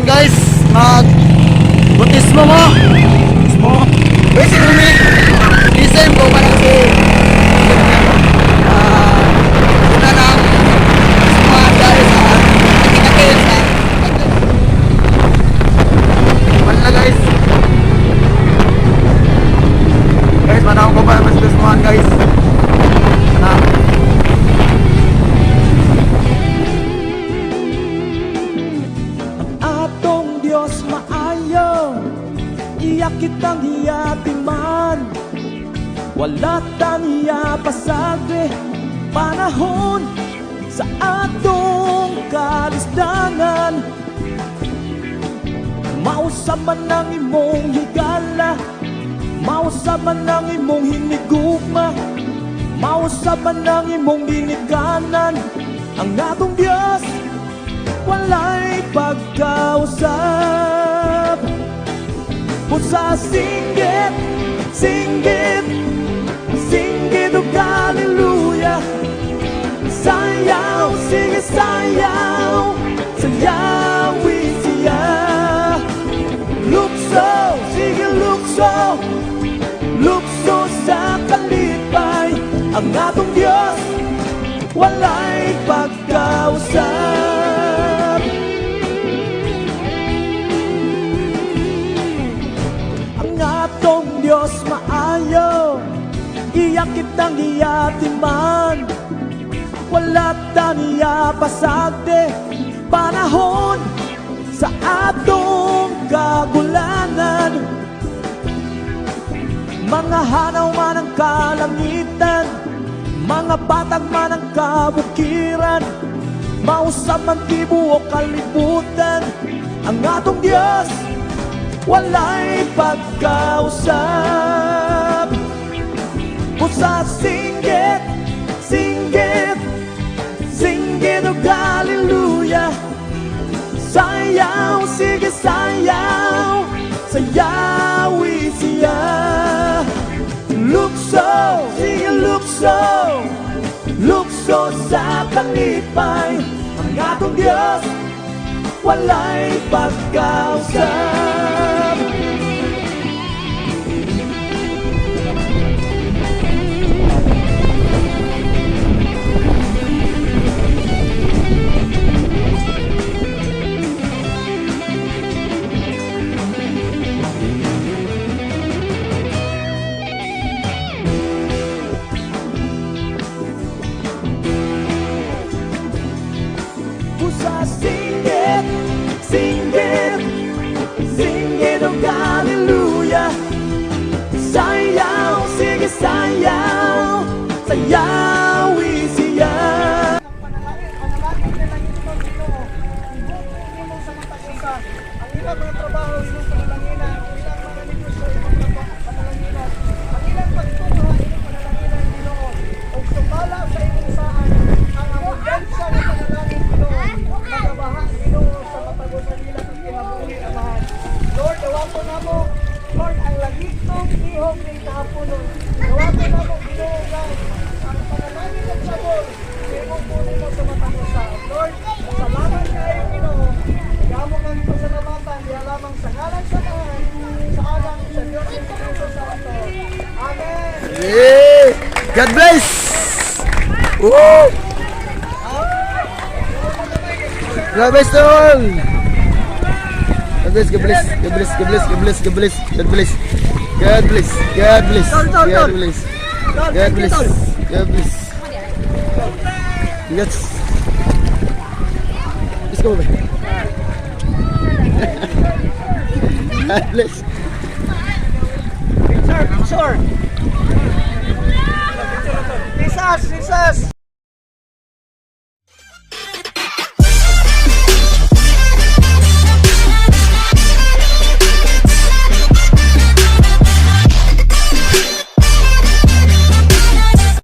karon guys, mag-butismo mo. Butismo. Wait, kami. Listen ko para kasi una lang mga guys nakikita sa wala guys. Guys, manahon ko para mas butismohan guys. Iyak kitang hiyatiman, wala taniya pasagre panahon sa atong kalisdangan. Mausaman ng imong higala, mausaman ng imong hinigugma, mausaman ng imong dinikanan. Ang atong Diyos walay pagkausap. Sa singgit, singgit, singgit o hallelujah. Sayaw, sige sayaw, sayawin siya. Lukso, sige lukso, lukso sa kalipay. Ang atong Diyos walay pagkausap. Atong Diyos maayo, iyak kitang hiyatiman, wala taniya pasagde panahon sa atong kagulangan. Mga hanaw man ang kalangitan, mga batag man ang kabukiran, mausap man tibuok kalibutan. Ang atong Diyos walay pagkausap. Sa singgit, singgit, singgit o hallelujah. Sayaw, sige sayaw, sayawi siya. Lukso, sige lukso, lukso sa kalipay. Ang atong Diyos walay pagkausap. Sa singgit, singgit, singgit o hallelujah. Sayaw, sige sayaw, sayawi siya. Ang ilang mga trabaho, ilang panalangina, ang ilang mga negosyo, ilang panalangina, ang ilang pagtuto, ilang panalangina ng Ginoo. O sumala sa imong saan, ang abundansya ng panalangin Ginoo, magabaha Ginoo sa matagos sa ilang ang kinabuhi amahan. Lord, dawato na mo, Lord, ang lagitong ihog ng kahaponon. Dawato na mo, Ginoo, God, ang panalangin ng sabor, sa imong punin mo sa matagos saan. Lord, salamat kayo Ginoo. Kamo kang pasalamatan, di lamang sa ngalan sa Tahan, sa alam sa Diyos ng Kristo Santo. Amen! Hey! God bless! Woo! God bless to all! God bless, God bless, God bless, God bless, God bless, God bless, God bless, God bless, God bless, God bless, God bless, God bless. Yes. Let's go, baby. God bless. Picture! Jesus! Jesus!